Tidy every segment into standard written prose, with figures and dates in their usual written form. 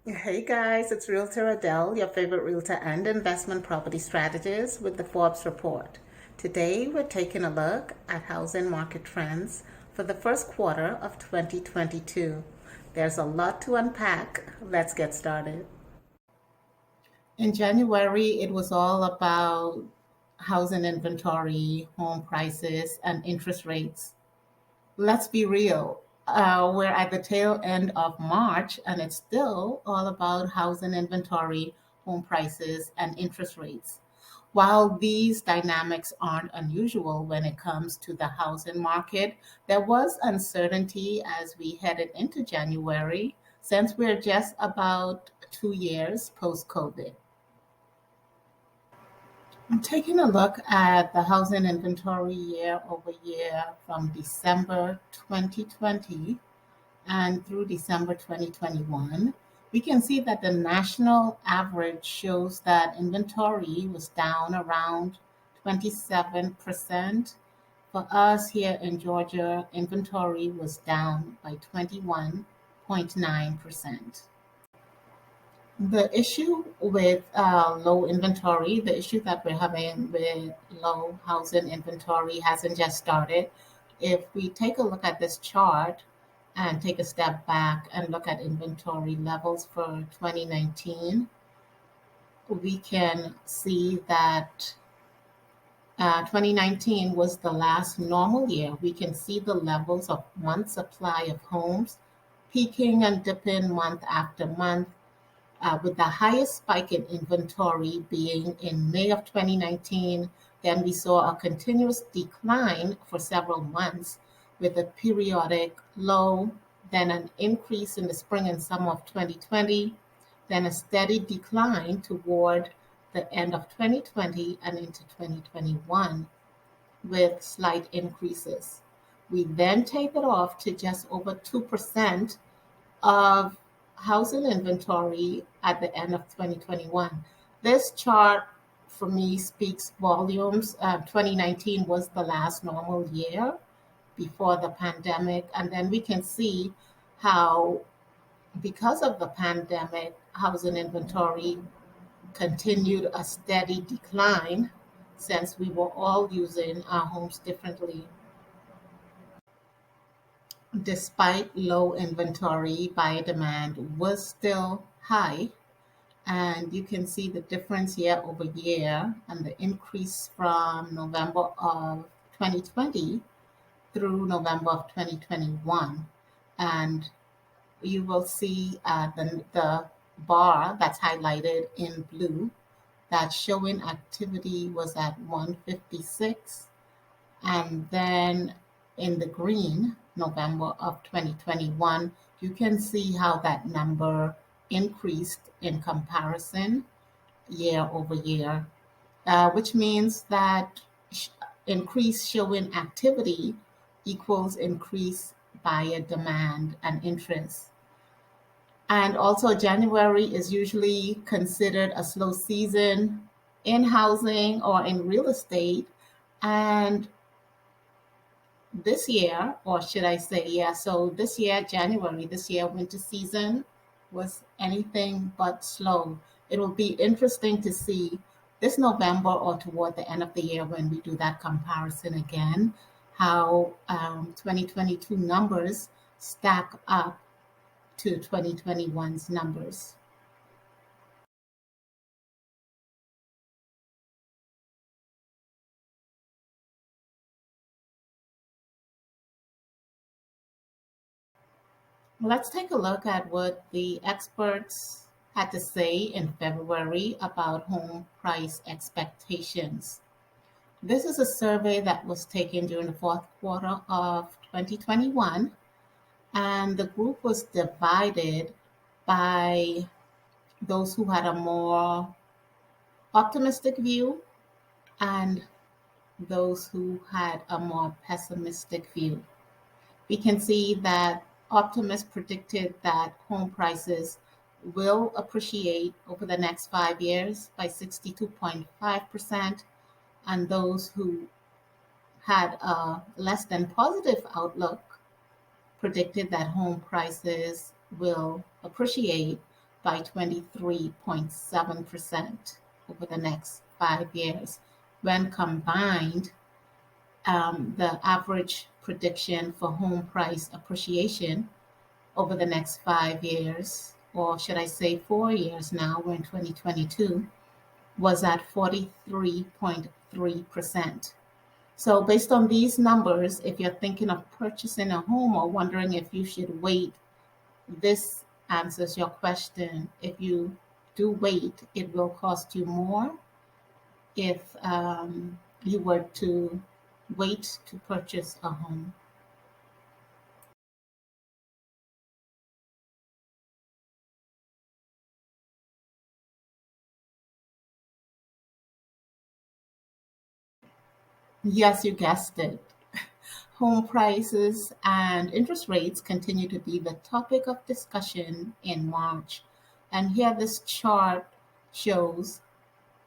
Hey guys, it's Realtor Adele, your favorite realtor and investment property strategist with the Forbes report. Today we're taking a look at housing market trends for the first quarter of 2022. There's a lot to unpack. Let's get started. In January, it was all about housing inventory, home prices, and interest rates. Let's be real. We're at the tail end of March, and it's still all about housing inventory, home prices, and interest rates. While these dynamics aren't unusual when it comes to the housing market, there was uncertainty as we headed into January, since we're just about 2 years post COVID. I'm taking a look at the housing inventory year over year from December 2020 and through December 2021, we can see that the national average shows that inventory was down around 27%. For us here in Georgia, inventory was down by 21.9%. The issue with low inventory, the issue that we're having with low housing inventory hasn't just started. If we take a look at this chart and take a step back and look at inventory levels for 2019, we can see that 2019 was the last normal year. We can see the levels of month supply of homes peaking and dipping month after month, with the highest spike in inventory being in May of 2019. Then we saw a continuous decline for several months with a periodic low, then an increase in the spring and summer of 2020, then a steady decline toward the end of 2020 and into 2021 with slight increases. We then tapered off to just over 2% of housing inventory at the end of 2021. This chart for me speaks volumes. 2019 was the last normal year before the pandemic. And then we can see how, because of the pandemic, housing inventory continued a steady decline since we were all using our homes differently. Despite low inventory, buyer demand was still high, and you can see the difference year over year and the increase from November of 2020 through November of 2021. And you will see the bar that's highlighted in blue that showing activity was at 156, and then in the green, November of 2021, you can see how that number increased in comparison year over year, which means that increased showing activity equals increased buyer demand and interest. And also, January is usually considered a slow season in housing or in real estate. And this year, or should I say, yeah, so this year, January, this year, winter season was anything but slow. It will be interesting to see this November or toward the end of the year when we do that comparison again, how 2022 numbers stack up to 2021's numbers. Let's take a look at what the experts had to say in February about home price expectations. This is a survey that was taken during the fourth quarter of 2021, and the group was divided by those who had a more optimistic view and those who had a more pessimistic view. We can see that optimists predicted that home prices will appreciate over the next 5 years by 62.5%, and those who had a less than positive outlook predicted that home prices will appreciate by 23.7% over the next 5 years. When combined, the average prediction for home price appreciation over the next 5 years, or should I say 4 years now, we're in 2022, was at 43.3%. So, based on these numbers, if you're thinking of purchasing a home or wondering if you should wait, this answers your question. If you do wait, it will cost you more if you were to wait to purchase a home. Yes, you guessed it. Home prices and interest rates continue to be the topic of discussion in March. And here this chart shows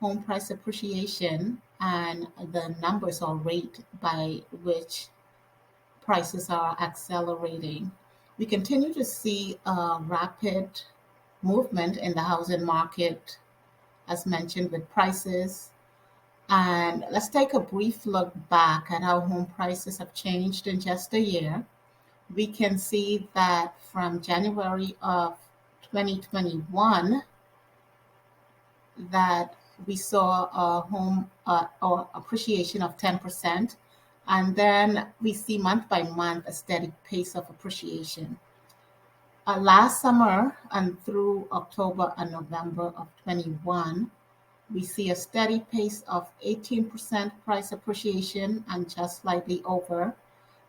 home price appreciation and the numbers or rate by which prices are accelerating. We continue to see a rapid movement in the housing market, as mentioned, with prices. And let's take a brief look back at how home prices have changed in just a year. We can see that from January of 2021 that we saw a home or appreciation of 10%, and then we see month by month a steady pace of appreciation. Last summer and through October and November of 21, we see a steady pace of 18% price appreciation and just slightly over.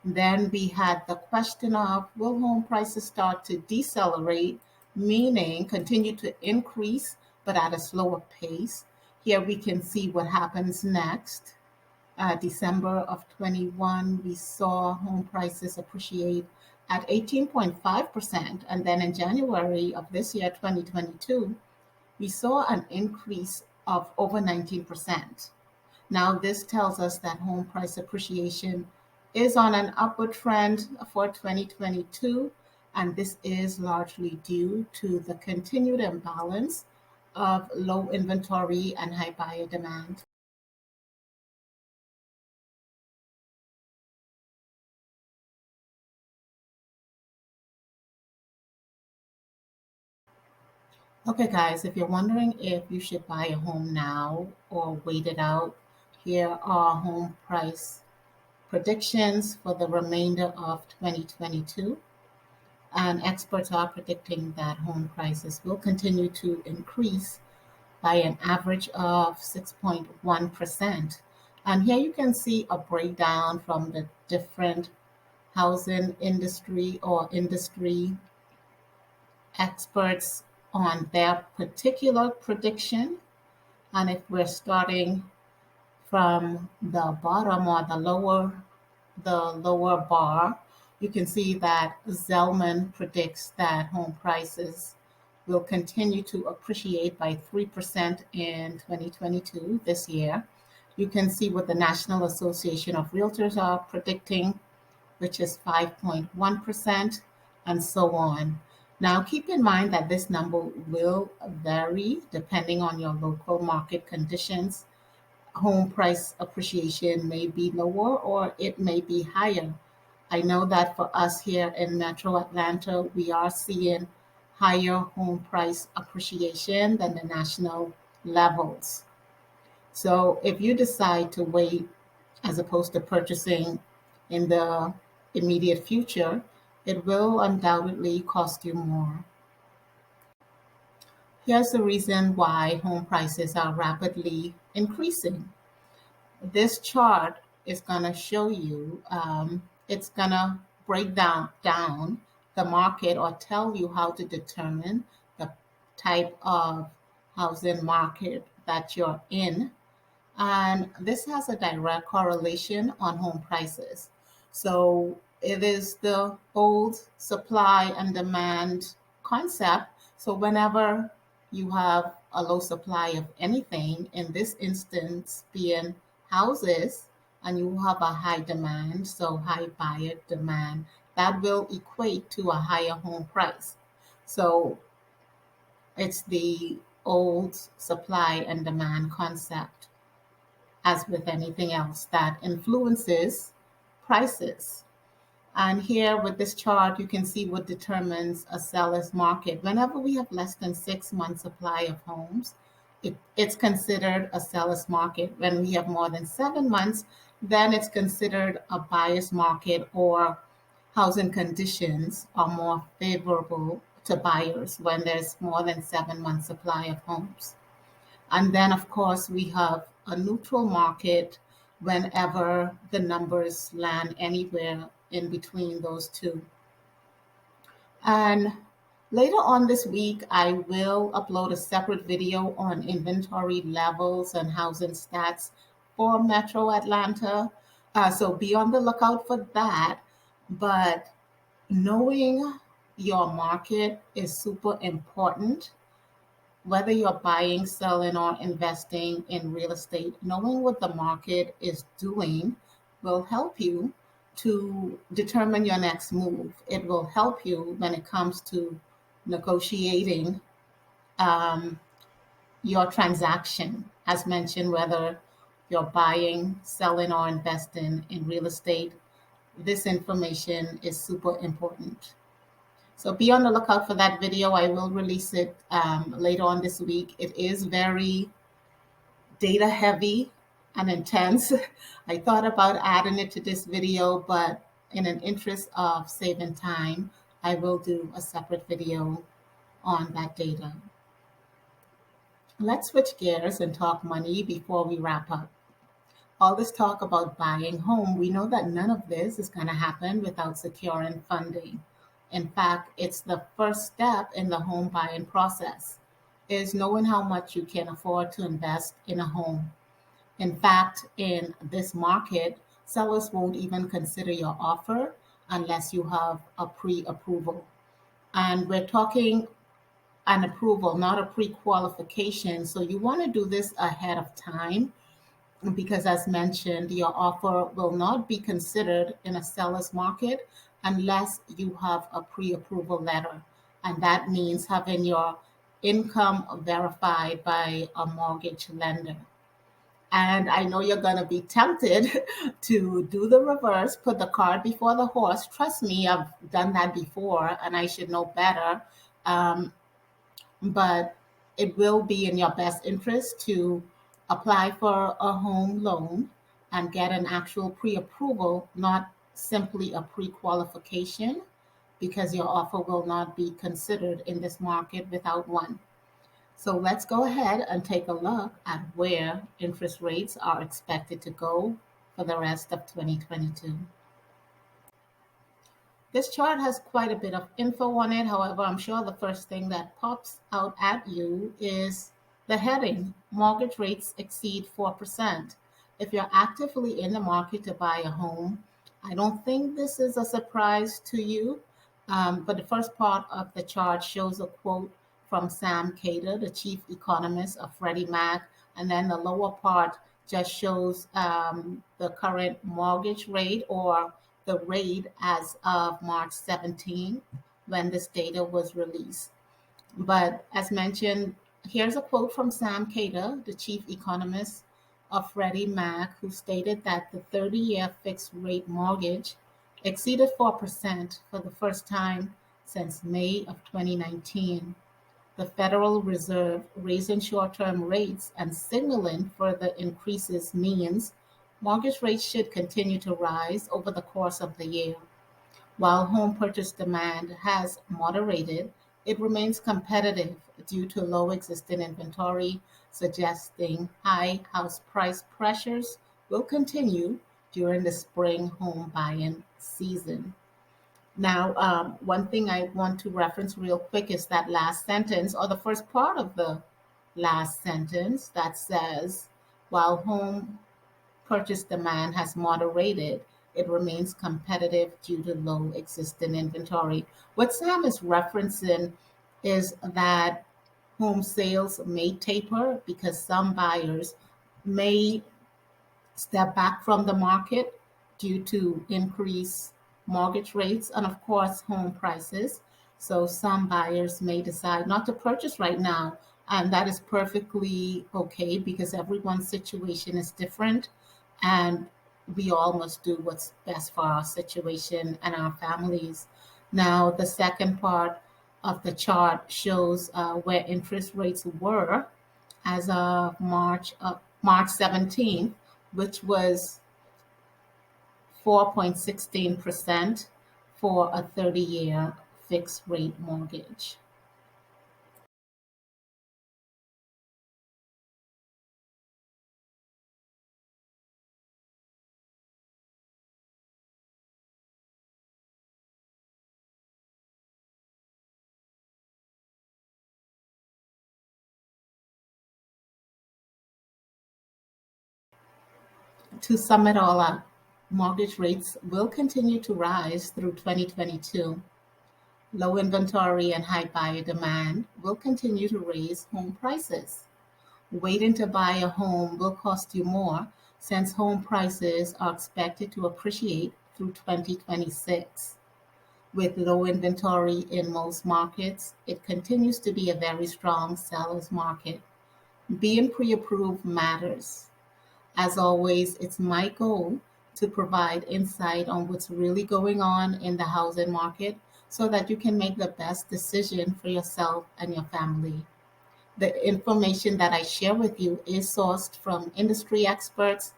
Then we had the question of, will home prices start to decelerate, meaning continue to increase but at a slower pace? Here we can see what happens next. December of 21, we saw home prices appreciate at 18.5%. And then in January of this year, 2022, we saw an increase of over 19%. Now, this tells us that home price appreciation is on an upward trend for 2022, and this is largely due to the continued imbalance of low inventory and high buyer demand. Okay, guys, if you're wondering if you should buy a home now or wait it out, here are home price predictions for the remainder of 2022. And experts are predicting that home prices will continue to increase by an average of 6.1%. And here you can see a breakdown from the different housing industry or industry experts on their particular prediction. And if we're starting from the bottom or the lower bar, you can see that Zellman predicts that home prices will continue to appreciate by 3% in 2022, this year. You can see what the National Association of Realtors are predicting, which is 5.1%, and so on. Now, keep in mind that this number will vary depending on your local market conditions. Home price appreciation may be lower or it may be higher. I know that for us here in Metro Atlanta, we are seeing higher home price appreciation than the national levels. So if you decide to wait as opposed to purchasing in the immediate future, it will undoubtedly cost you more. Here's the reason why home prices are rapidly increasing. This chart is going to show you, it's going to break down the market or tell you how to determine the type of housing market that you're in, and this has a direct correlation on home prices. So it is the old supply and demand concept. So whenever you have a low supply of anything, in this instance being houses, and you have a high demand, so high buyer demand, that will equate to a higher home price. So It's the old supply and demand concept, as with anything else, that influences prices. And here with this chart, you can see what determines a seller's market. Whenever we have less than 6 months supply of homes, it's considered a seller's market. When we have more than 7 months, then it's considered a buyer's market, or housing conditions are more favorable to buyers when there's more than 7 months supply of homes. And then, of course, we have a neutral market whenever the numbers land anywhere in between those two. And later on this week, I will upload a separate video on inventory levels and housing stats for Metro Atlanta. So be on the lookout for that. But knowing your market is super important, whether you're buying, selling, or investing in real estate. Knowing what the market is doing will help you to determine your next move. It will help you when it comes to negotiating um, your transaction. As mentioned, whether you're buying, selling, or investing in real estate, this information is super important. So be on the lookout for that video. I will release it later on this week. It is very data heavy and intense. I thought about adding it to this video, but in an interest of saving time, I will do a separate video on that data. Let's switch gears and talk money before we wrap up. All this talk about buying home, we know that none of this is going to happen without securing funding. In fact, it's the first step in the home buying process, is knowing how much you can afford to invest in a home. In fact, in this market, sellers won't even consider your offer unless you have a pre-approval. And we're talking an approval, not a pre-qualification. So you want to do this ahead of time, because as mentioned, your offer will not be considered in a seller's market unless you have a pre-approval letter. And that means having your income verified by a mortgage lender. And I know you're going to be tempted to do the reverse, put the cart before the horse. Trust me, I've done that before and I should know better. Um, but it will be in your best interest to apply for a home loan and get an actual pre-approval, not simply a pre-qualification, because your offer will not be considered in this market without one. So let's go ahead and take a look at where interest rates are expected to go for the rest of 2022. This chart has quite a bit of info on it. However, I'm sure the first thing that pops out at you is the heading, mortgage rates exceed 4%. If you're actively in the market to buy a home, I don't think this is a surprise to you. But the first part of the chart shows a quote from Sam Cater, the chief economist of Freddie Mac. And then the lower part just shows the current mortgage rate, or the rate as of March 17, when this data was released. But as mentioned, here's a quote from Sam Cater, the chief economist of Freddie Mac, who stated that the 30-year fixed rate mortgage exceeded 4% for the first time since May of 2019. The Federal Reserve raising short-term rates and signaling further increases means mortgage rates should continue to rise over the course of the year. While home purchase demand has moderated, it remains competitive due to low existing inventory, suggesting high house price pressures will continue during the spring home buying season. Now, one thing I want to reference real quick is that last sentence, or the first part of the last sentence, that says, while home purchase demand has moderated, it remains competitive due to low existing inventory. What Sam is referencing is that home sales may taper because some buyers may step back from the market due to increased mortgage rates and, of course, home prices. So some buyers may decide not to purchase right now, and that is perfectly okay because everyone's situation is different, and we all must do what's best for our situation and our families. Now, the second part of the chart shows where interest rates were as of March 17th, which was 4.16% for a 30-year fixed rate mortgage. To sum it all up, mortgage rates will continue to rise through 2022. Low inventory and high buyer demand will continue to raise home prices. Waiting to buy a home will cost you more since home prices are expected to appreciate through 2026. With low inventory in most markets, it continues to be a very strong seller's market. Being pre approved matters. As always, it's my goal to provide insight on what's really going on in the housing market so that you can make the best decision for yourself and your family. The information that I share with you is sourced from industry experts,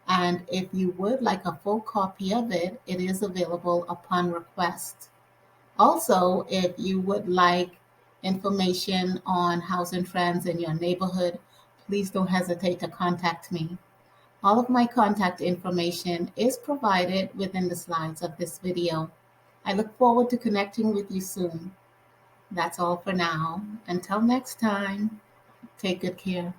and if you would like a full copy of it, it is available upon request. Also, if you would like information on housing trends in your neighborhood, please don't hesitate to contact me. All of my contact information is provided within the slides of this video. I look forward to connecting with you soon. That's all for now. Until next time, take good care.